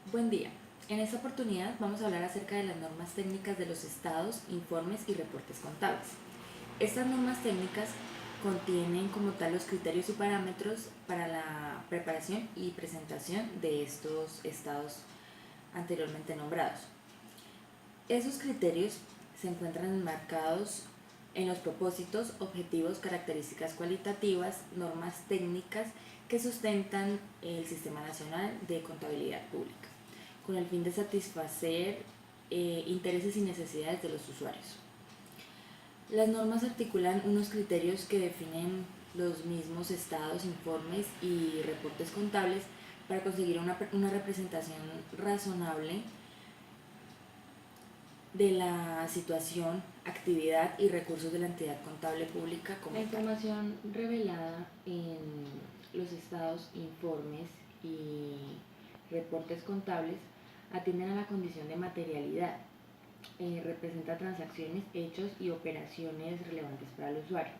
Buen día. En esta oportunidad vamos a hablar acerca de las normas técnicas de los estados, informes y reportes contables. Estas normas técnicas contienen como tal los criterios y parámetros para la preparación y presentación de estos estados anteriormente nombrados. Esos criterios se encuentran enmarcados en los propósitos, objetivos, características cualitativas, normas técnicas que sustentan el Sistema Nacional de Contabilidad Pública, con el fin de satisfacer intereses y necesidades de los usuarios. Las normas articulan unos criterios que definen los mismos estados, informes y reportes contables para conseguir una representación razonable de la situación, actividad y recursos de la entidad contable pública como La tal. información revelada en los estados, informes y reportes contables atienden a la condición de materialidad. Representa transacciones, hechos y operaciones relevantes para el usuario.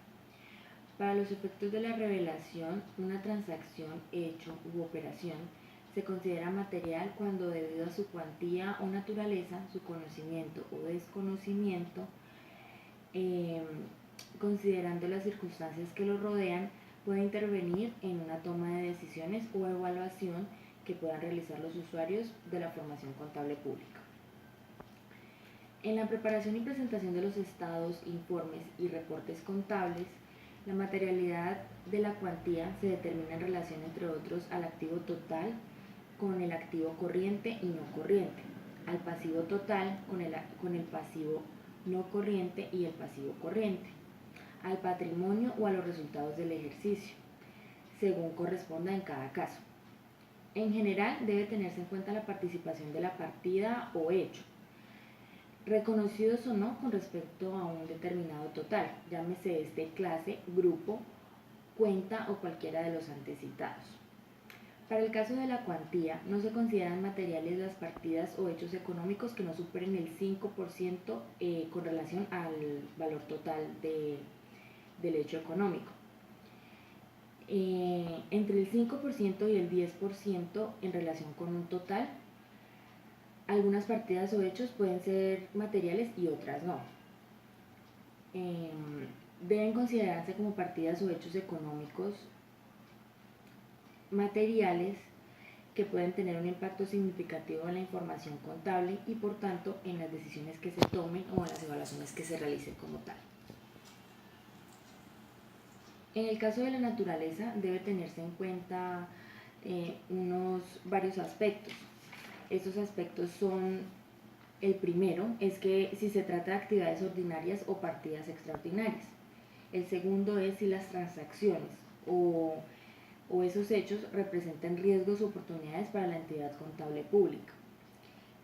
Para los efectos de la revelación, una transacción, hecho u operación se considera material cuando, debido a su cuantía o naturaleza, su conocimiento o desconocimiento, considerando las circunstancias que lo rodean, puede intervenir en una toma de decisiones o evaluación que puedan realizar los usuarios de la formación contable pública. En la preparación y presentación de los estados, informes y reportes contables, la materialidad de la cuantía se determina en relación, entre otros, al activo total con el activo corriente y no corriente, al pasivo total con el pasivo no corriente y el pasivo corriente, al patrimonio o a los resultados del ejercicio, según corresponda en cada caso. En general, debe tenerse en cuenta la participación de la partida o hecho, reconocidos o no con respecto a un determinado total, llámese este clase, grupo, cuenta o cualquiera de los antecitados. Para el caso de la cuantía, no se consideran materiales las partidas o hechos económicos que no superen el 5% con relación al valor total del hecho económico. Entre el 5% y el 10% en relación con un total. Algunas partidas o hechos pueden ser materiales y otras no. Deben considerarse como partidas o hechos económicos materiales que pueden tener un impacto significativo en la información contable y por tanto en las decisiones que se tomen o en las evaluaciones que se realicen como tal. En el caso de la naturaleza debe tenerse en cuenta varios aspectos. Estos aspectos son: el primero es que si se trata de actividades ordinarias o partidas extraordinarias. El segundo es si las transacciones o esos hechos representan riesgos o oportunidades para la entidad contable pública,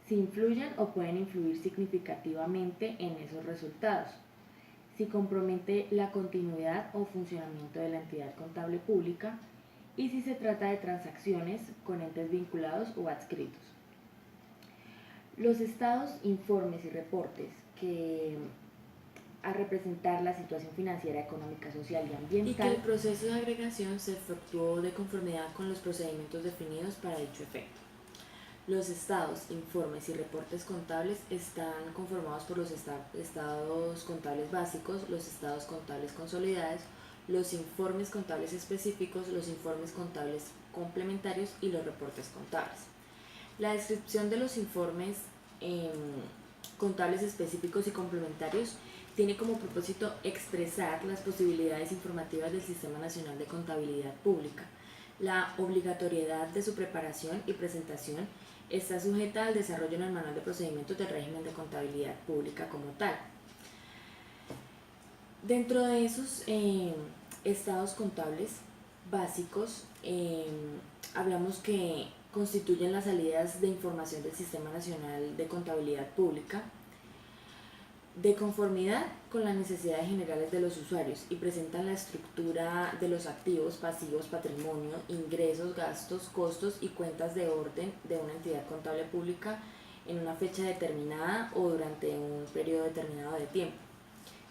si influyen o pueden influir significativamente en esos resultados, si compromete la continuidad o funcionamiento de la entidad contable pública y si se trata de transacciones con entes vinculados o adscritos. Los estados, informes y reportes que a representar la situación financiera, económica, social y ambiental, y que el proceso de agregación se efectuó de conformidad con los procedimientos definidos para dicho efecto. Los estados, informes y reportes contables están conformados por los estados contables básicos, los estados contables consolidados, los informes contables específicos, los informes contables complementarios y los reportes contables. La descripción de los informes contables específicos y complementarios tiene como propósito expresar las posibilidades informativas del Sistema Nacional de Contabilidad Pública. La obligatoriedad de su preparación y presentación está sujeta al desarrollo en el Manual de Procedimientos del Régimen de Contabilidad Pública como tal. Dentro de esos estados contables básicos, hablamos que constituyen las salidas de información del Sistema Nacional de Contabilidad Pública de conformidad con las necesidades generales de los usuarios y presentan la estructura de los activos, pasivos, patrimonio, ingresos, gastos, costos y cuentas de orden de una entidad contable pública en una fecha determinada o durante un periodo determinado de tiempo.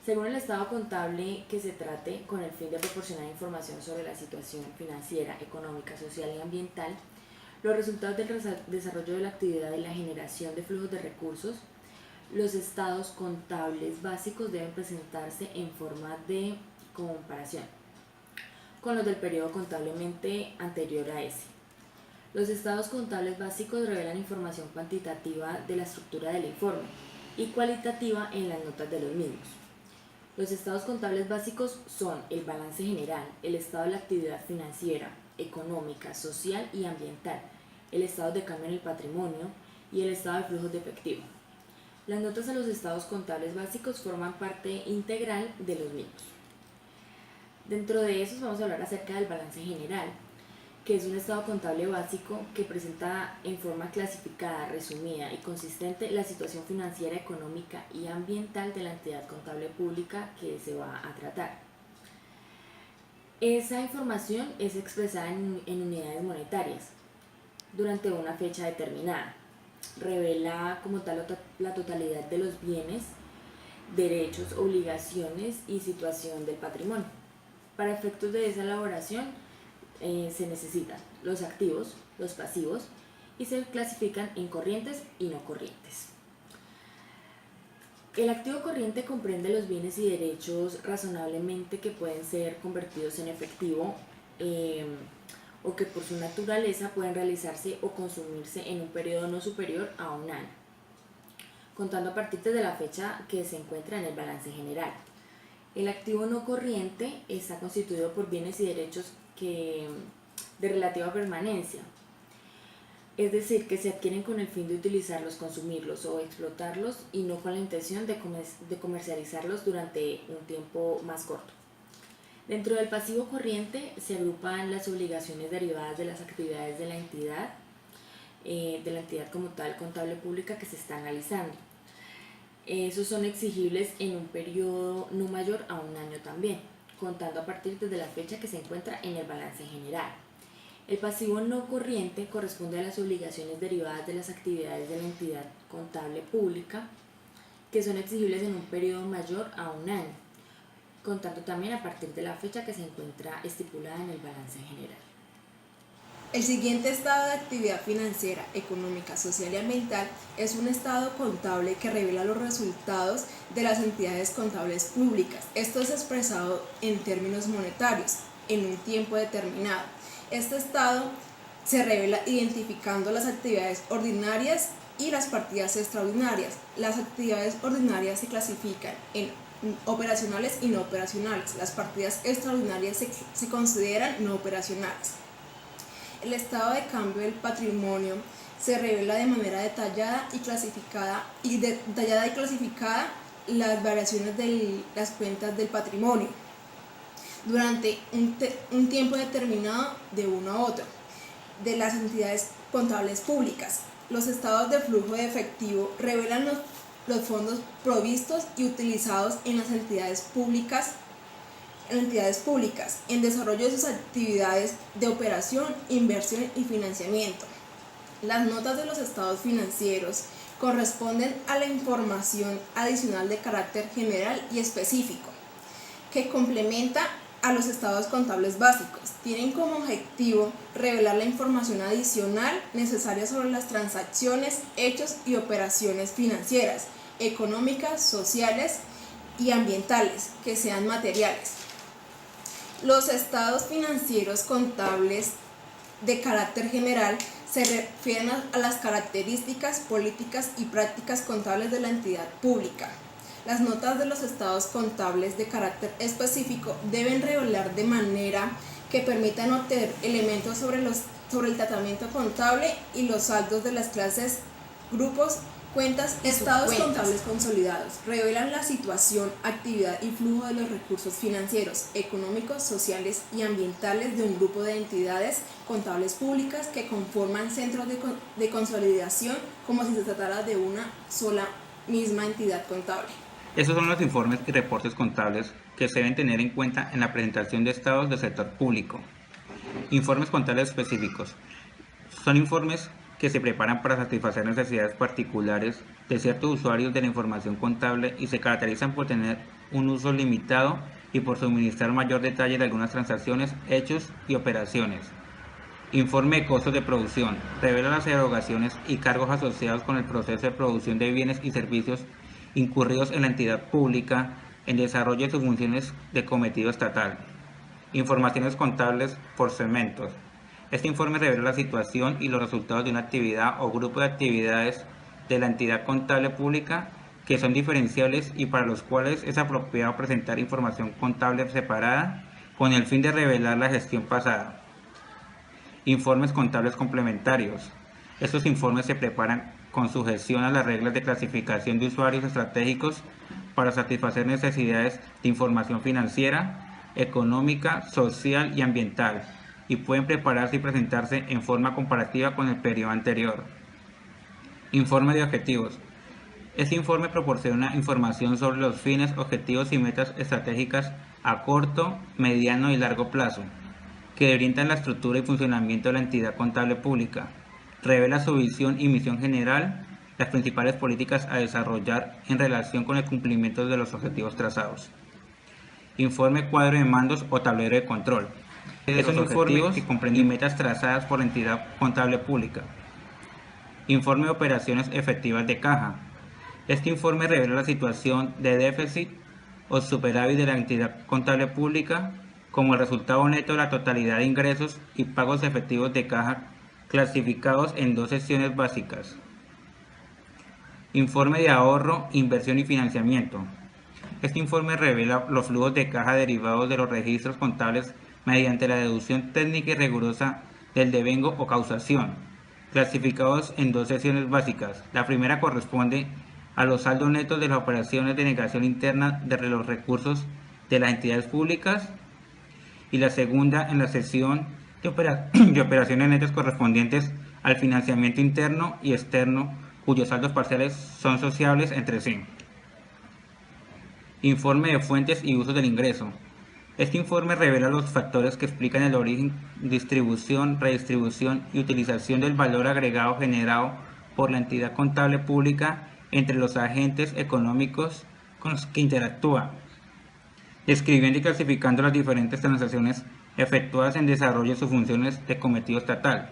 Según el estado contable que se trate, con el fin de proporcionar información sobre la situación financiera, económica, social y ambiental, Los resultados del desarrollo de la actividad y la generación de flujos de recursos, los estados contables básicos deben presentarse en forma de comparación con los del periodo contablemente anterior a ese. Los estados contables básicos revelan información cuantitativa de la estructura del informe y cualitativa en las notas de los mismos. Los estados contables básicos son el balance general, el estado de la actividad financiera, económica, social y ambiental, el estado de cambio en el patrimonio y el estado de flujos de efectivo. Las notas a los estados contables básicos forman parte integral de los mismos. Dentro de esos vamos a hablar acerca del balance general, que es un estado contable básico que presenta en forma clasificada, resumida y consistente la situación financiera, económica y ambiental de la entidad contable pública que se va a tratar. Esa información es expresada en unidades monetarias durante una fecha determinada. Revela como tal la totalidad de los bienes, derechos, obligaciones y situación del patrimonio. Para efectos de esa elaboración se necesitan los activos, los pasivos y se clasifican en corrientes y no corrientes. El activo corriente comprende los bienes y derechos razonablemente que pueden ser convertidos en efectivo o que por su naturaleza pueden realizarse o consumirse en un periodo no superior a un año, contando a partir de la fecha que se encuentra en el balance general. El activo no corriente está constituido por bienes y derechos de relativa permanencia, es decir, que se adquieren con el fin de utilizarlos, consumirlos o explotarlos y no con la intención de comercializarlos durante un tiempo más corto. Dentro del pasivo corriente se agrupan las obligaciones derivadas de las actividades de la entidad como tal contable pública que se está analizando. Esos son exigibles en un periodo no mayor a un año también, contando a partir de la fecha que se encuentra en el balance general. El pasivo no corriente corresponde a las obligaciones derivadas de las actividades de la entidad contable pública que son exigibles en un periodo mayor a un año, contando también a partir de la fecha que se encuentra estipulada en el balance general. El siguiente estado de actividad financiera, económica, social y ambiental es un estado contable que revela los resultados de las entidades contables públicas. Esto es expresado en términos monetarios, en un tiempo determinado. Este estado se revela identificando las actividades ordinarias y las partidas extraordinarias. Las actividades ordinarias se clasifican en operacionales y no operacionales. Las partidas extraordinarias se consideran no operacionales. El estado de cambio del patrimonio se revela de manera detallada y clasificada las variaciones de las cuentas del patrimonio durante un tiempo determinado de uno a otro de las entidades contables públicas. Los estados de flujo de efectivo revelan los fondos provistos y utilizados en las entidades públicas en desarrollo de sus actividades de operación, inversión y financiamiento. Las notas de los estados financieros corresponden a la información adicional de carácter general y específico que complementa a los estados contables básicos. Tienen como objetivo revelar la información adicional necesaria sobre las transacciones, hechos y operaciones financieras, económicas, sociales y ambientales que sean materiales. Los estados financieros contables de carácter general se refieren a las características, políticas y prácticas contables de la entidad pública. Las notas de los estados contables de carácter específico deben revelar de manera que permitan obtener elementos sobre el tratamiento contable y los saldos de las clases, grupos, cuentas y estados contables consolidados. Revelan la situación, actividad y flujo de los recursos financieros, económicos, sociales y ambientales de un grupo de entidades contables públicas que conforman centros de consolidación como si se tratara de una sola misma entidad contable. Estos son los informes y reportes contables que se deben tener en cuenta en la presentación de estados del sector público. Informes contables específicos. Son informes que se preparan para satisfacer necesidades particulares de ciertos usuarios de la información contable y se caracterizan por tener un uso limitado y por suministrar mayor detalle de algunas transacciones, hechos y operaciones. Informe de costos de producción. Revela las erogaciones y cargos asociados con el proceso de producción de bienes y servicios incurridos en la entidad pública en desarrollo de sus funciones de cometido estatal. Informaciones contables por segmentos. Este informe revela la situación y los resultados de una actividad o grupo de actividades de la entidad contable pública que son diferenciables y para los cuales es apropiado presentar información contable separada con el fin de revelar la gestión pasada. Informes contables complementarios. Estos informes se preparan con sujeción a las reglas de clasificación de usuarios estratégicos para satisfacer necesidades de información financiera, económica, social y ambiental, y pueden prepararse y presentarse en forma comparativa con el periodo anterior. Informe de objetivos. Este informe proporciona información sobre los fines, objetivos y metas estratégicas a corto, mediano y largo plazo, que orientan la estructura y funcionamiento de la entidad contable pública. Revela su visión y misión general, las principales políticas a desarrollar en relación con el cumplimiento de los objetivos trazados. Informe cuadro de mandos o tablero de control. Es un informe que comprende metas trazadas por la entidad contable pública. Informe de operaciones efectivas de caja. Este informe revela la situación de déficit o superávit de la entidad contable pública como el resultado neto de la totalidad de ingresos y pagos efectivos de caja clasificados en dos secciones básicas. Informe de ahorro, inversión y financiamiento. Este informe revela los flujos de caja derivados de los registros contables mediante la deducción técnica y rigurosa del devengo o causación, clasificados en dos secciones básicas. La primera corresponde a los saldos netos de las operaciones de negación interna de los recursos de las entidades públicas y la segunda en la sección de operaciones netas correspondientes al financiamiento interno y externo cuyos saldos parciales son sociables entre sí. Informe de fuentes y usos del ingreso. Este informe revela los factores que explican el origen, distribución, redistribución y utilización del valor agregado generado por la entidad contable pública entre los agentes económicos con los que interactúa, describiendo y clasificando las diferentes transacciones efectuadas en desarrollo de sus funciones de cometido estatal.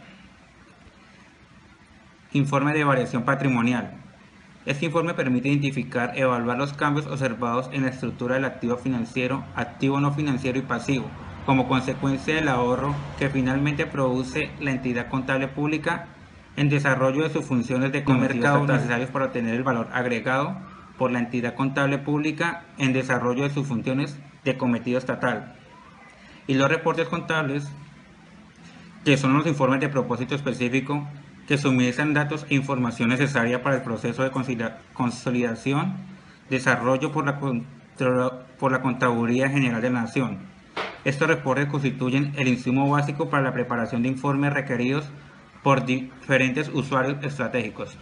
Informe de variación patrimonial. Este informe permite identificar y evaluar los cambios observados en la estructura del activo financiero, activo no financiero y pasivo, como consecuencia del ahorro que finalmente produce la entidad contable pública en desarrollo de sus funciones de mercado necesarios para obtener el valor agregado por la entidad contable pública en desarrollo de sus funciones de cometido estatal. Y los reportes contables, que son los informes de propósito específico que suministran datos e información necesaria para el proceso de consolidación, desarrollo por la Contaduría General de la Nación. Estos reportes constituyen el insumo básico para la preparación de informes requeridos por diferentes usuarios estratégicos.